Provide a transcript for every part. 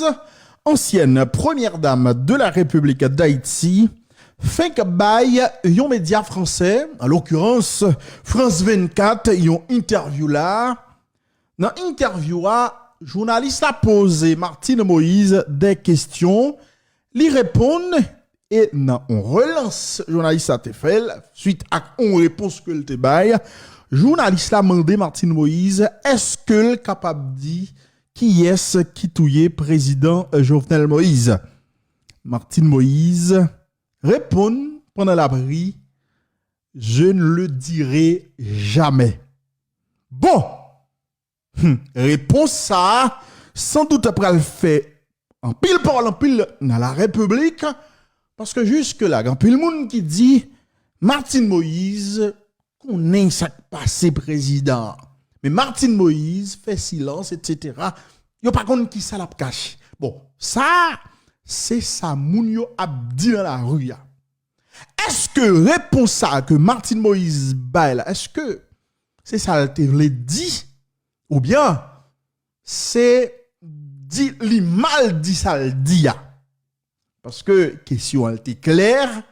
Moïse, ancienne première dame de la République d'Haïti, fait que bail yon média français, en l'occurrence France 24, yon interview là. Dans interview là, journaliste a posé Martine Moïse des questions, lui répond et non, on relance journaliste a te fait suite à on réponse que le te bail. Journaliste a demandé Martine Moïse, est-ce que capable dit qui est-ce qui touye président Jovenel Moïse? Martine Moïse répond pendant la brie, je ne le dirai jamais. Bon, réponse ça, sans doute après le fait en pile parole en pile dans la République, parce que jusque là, il y a pile monde qui dit Martine Moïse qu'on est ça passé président. Mais Martine Moïse fait silence, etc. Yo pas contre qui ça la cache. Bon, ça, c'est ça moun yo a dit dans la rue. Est-ce que réponse ça que Martine Moïse bail, est-ce que c'est ça te le dit ou bien c'est dit li mal dit ça le dit ya? Parce que question elle était claire.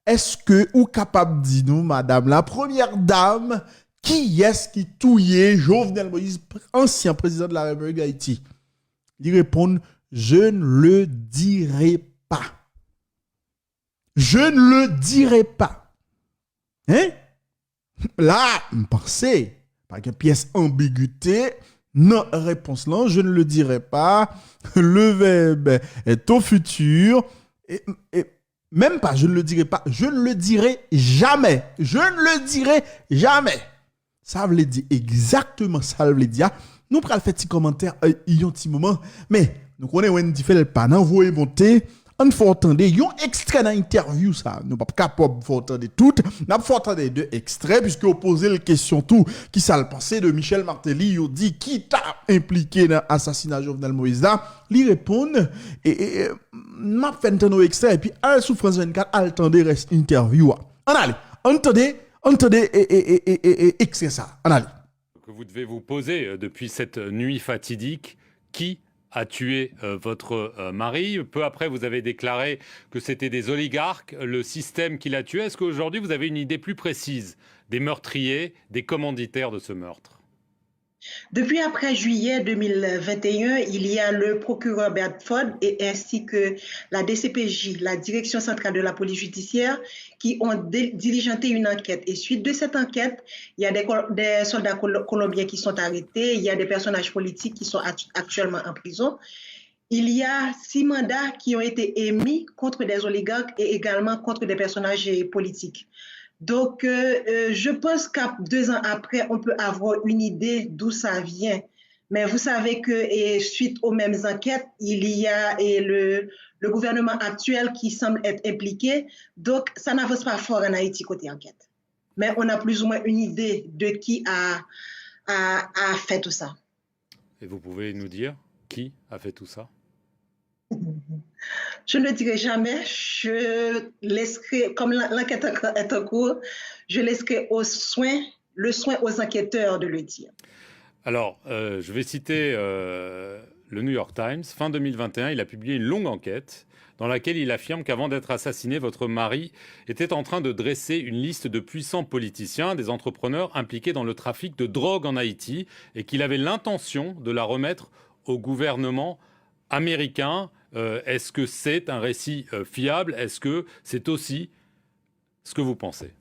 Est-ce que ou capable de dire nous madame la première dame qui est-ce qui touye Jovenel Moïse ancien président de la République d'Haïti? Il répond je ne le dirai pas. Je ne le dirai pas. Hein? Là, je pense, par une pièce ambiguïté, non, réponse là, je ne le dirai pas. Le verbe est au futur. Et même pas, je ne le dirai pas. Je ne le dirai jamais. Je ne le dirai jamais. Ça veut dire exactement ça veut dire. Nous prenons le petit commentaire, il y a un petit moment. Mais, nous connaissons Wendy fait le pas. Vous voyez monter. On faut entendre yon extrait dans l'interview ça nous pas capable faut entendre tout n'a faut entendre deux extraits puisque on posait la question tout qui ça le pensé de Michel Martelly il dit qui t'a impliqué dans l'assassinat Jovenel Moïse là lui répond et m'a fait entendre extrait et puis al sous France 24 attendez reste interview on allez entendez et extrait ça on allez que vous devez vous poser depuis cette nuit fatidique qui a tué votre mari. Peu après, vous avez déclaré que c'était des oligarques, le système qui l'a tué. Est-ce qu'aujourd'hui, vous avez une idée plus précise des meurtriers, des commanditaires de ce meurtre? Depuis après juillet 2021, il y a le procureur Bedford et ainsi que la DCPJ, la Direction centrale de la police judiciaire, qui ont diligenté une enquête. Et suite de cette enquête, il y a des soldats colombiens qui sont arrêtés, il y a des personnages politiques qui sont actuellement en prison. Il y a 6 mandats qui ont été émis contre des oligarques et également contre des personnages politiques. Donc, je pense qu'à 2 ans après, on peut avoir une idée d'où ça vient. Mais vous savez que suite aux mêmes enquêtes, il y a le gouvernement actuel qui semble être impliqué. Donc, ça n'avance pas fort en Haïti côté enquête. Mais on a plus ou moins une idée de qui a fait tout ça. Et vous pouvez nous dire qui a fait tout ça? Je ne le dirai jamais. Je laisserai, comme l'enquête est en cours, je laisserai le soin aux enquêteurs de le dire. Alors, je vais citer le New York Times. Fin 2021, il a publié une longue enquête dans laquelle il affirme qu'avant d'être assassiné, votre mari était en train de dresser une liste de puissants politiciens, des entrepreneurs impliqués dans le trafic de drogue en Haïti et qu'il avait l'intention de la remettre au gouvernement américain. Est-ce que c'est un récit fiable? Est-ce que c'est aussi ce que vous pensez?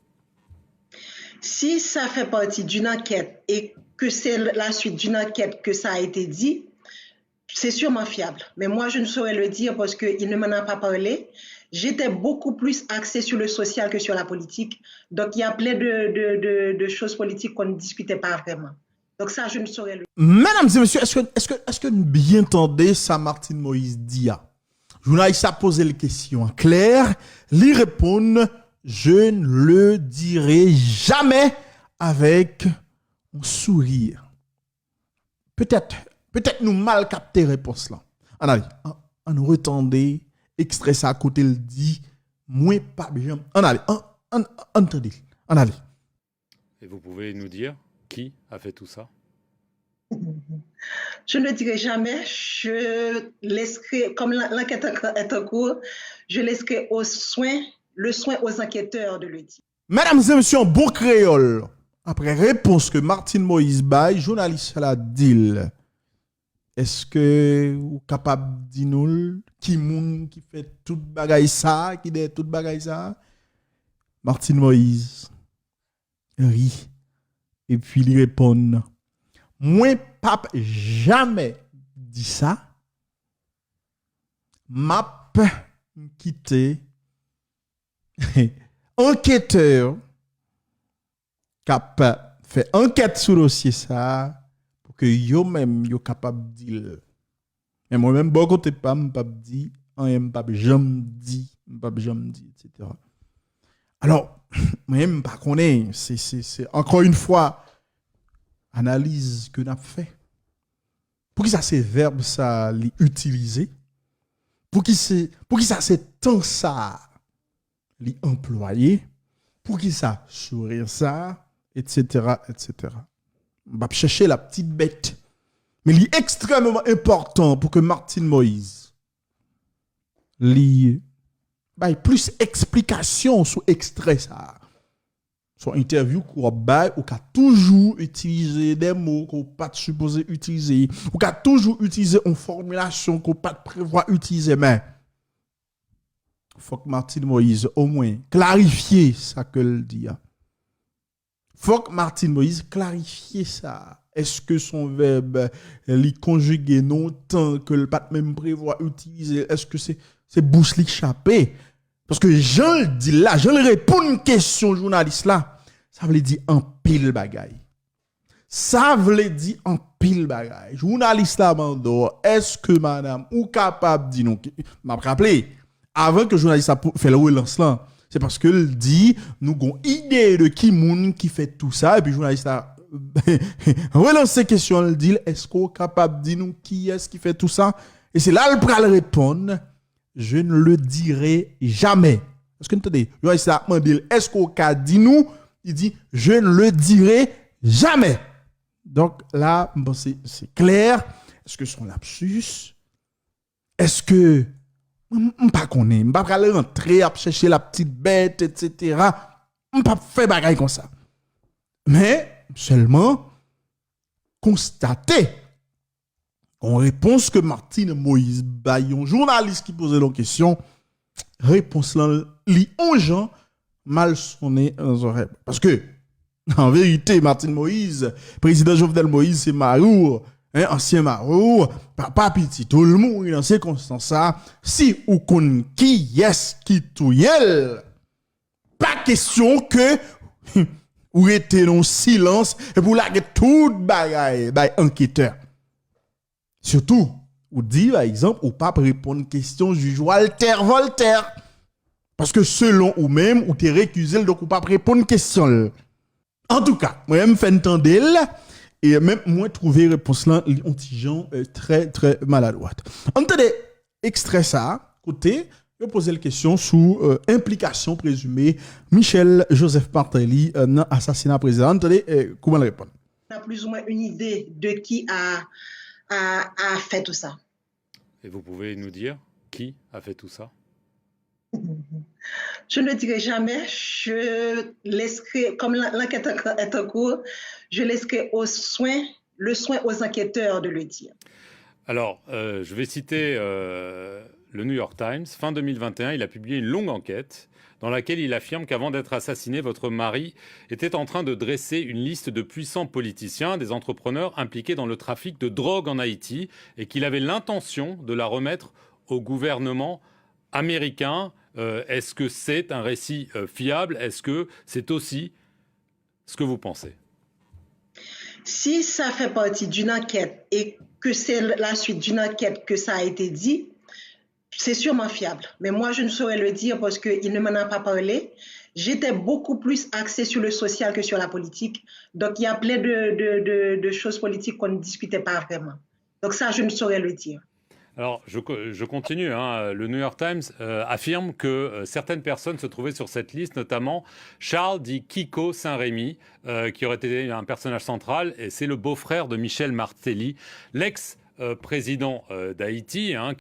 Si ça fait partie d'une enquête et que c'est la suite d'une enquête que ça a été dit, c'est sûrement fiable. Mais moi, je ne saurais le dire parce qu'il ne m'en a pas parlé. J'étais beaucoup plus axée sur le social que sur la politique. Donc, il y a plein de choses politiques qu'on ne discutait pas vraiment. Donc ça, je ne saurais le dire. Mesdames et messieurs, est-ce que vous bien entendez ça Martine Moïse dit? Journaliste a posé la question claire, lui répond je ne le dirai jamais avec un sourire. Peut-être nous mal capté réponse là. On allez, on retendez extrait ça à côté le dit moi pas bien. On allez, entendez. On allez. Et vous pouvez nous dire qui a fait tout ça? Je ne le dirai jamais. Je laisserai, comme l'enquête est en cours, je laisserai le soin aux enquêteurs de le dire. Mesdames et messieurs, en bon créole, après réponse que Martine Moïse baille, journaliste la dit, est-ce que vous capable de dire nous qui moun qui fait tout bagaille ça, qui fait tout bagaille ça? Martine Moïse rit et puis il répond, moi pape jamais dit ça. M'a quitté enquêteur qui fait enquête sur le dossier ça pour que yo même yo capable de dire. Mais moi même bon côté pas m'pa dit, m'pa jamais dit, etc. Alors, moi-même pas connais, c'est encore une fois analyse que n'a fait. Pour qui ça ces verbes ça les utiliser? Pour qui ça c'est tant ça les employer? Pour qui ça sourire ça, etc., etc. On va chercher la petite bête. Mais il est extrêmement important pour que Martine Moïse ait plus explication sur extrait ça. Sur interview qu'on a toujours utilisé des mots qu'on pas supposé utiliser, ou qu'a toujours utilisé une formulation qu'on pas prévoir utiliser, mais faut que Martine Moïse au moins clarifie ça que le dit. Faut que Martine Moïse clarifie ça. Est-ce que son verbe est conjugué non tant que le pas même prévoir utiliser? Est-ce que c'est bouche li chapé? Parce que je le dis là, je le réponds une question journaliste là, ça veut dire en pile bagaille. Ça veut dire en pile bagaille. Journaliste là mando, est-ce que madame ou capable de dire non? M'a rappelé avant que journaliste a fait le relance là, c'est parce que il dit nous avons idée de qui moun qui fait tout ça et puis journaliste a relancer question il dit est-ce qu'on est capable de dire nous qui est-ce qui fait tout ça et c'est là le pral répondre je ne le dirai jamais. Est-ce que vous entendez? Journaliste a demandé est-ce qu'on a dit nous, il dit je ne le dirai jamais. Donc là bon, c'est clair. Est-ce que son lapsus? Est-ce que on pas connaît, on pas aller rentrer à chercher la petite bête, etc. On pas faire bagaille comme ça. Mais seulement constater en réponse que Martine Moïse Bayon, journaliste qui posait la question, réponse là, li on gens mal sonné aux oreilles. Parce que en vérité, Martine Moïse, président Jovenel Moïse, c'est Marour. Ancien Marou, papa petit, tout le monde dans ces circonstances, si ou kon qui est qui touyel, pas question que ou était dans silence et pour laguer tout bagaille, enquêteur. Surtout, ou dit par exemple, ou pas répondre question juge Walter Voltaire. Parce que selon ou même, ou t'es récusé, donc ou pas répondre question. En tout cas, moi-même fait entendre et même moi trouver réponse là un petit gens très très maladroite. Entendez extrait ça côté je poser la question sous implication présumée Michel Joseph Martelly dans assassinat président. Entendez comment répondre. On a plus ou moins une idée de qui a fait tout ça. Et vous pouvez nous dire qui a fait tout ça? Je ne le dirai jamais. Je laisserai, comme l'enquête est en cours, je laisserai le soin aux enquêteurs de le dire. Alors, je vais citer le New York Times. Fin 2021, il a publié une longue enquête dans laquelle il affirme qu'avant d'être assassiné, votre mari était en train de dresser une liste de puissants politiciens, des entrepreneurs impliqués dans le trafic de drogue en Haïti, et qu'il avait l'intention de la remettre au gouvernement américain. Est-ce que c'est un récit fiable? Est-ce que c'est aussi ce que vous pensez? Si ça fait partie d'une enquête et que c'est la suite d'une enquête que ça a été dit, c'est sûrement fiable. Mais moi, je ne saurais le dire parce qu'il ne m'en a pas parlé. J'étais beaucoup plus axée sur le social que sur la politique. Donc, il y a plein de choses politiques qu'on ne discutait pas vraiment. Donc ça, je ne saurais le dire. Alors, je continue. Le New York Times affirme que certaines personnes se trouvaient sur cette liste, notamment Charles dit Kiko Saint-Rémy, qui aurait été un personnage central, et c'est le beau-frère de Michel Martelly, l'ex président d'Haïti, hein,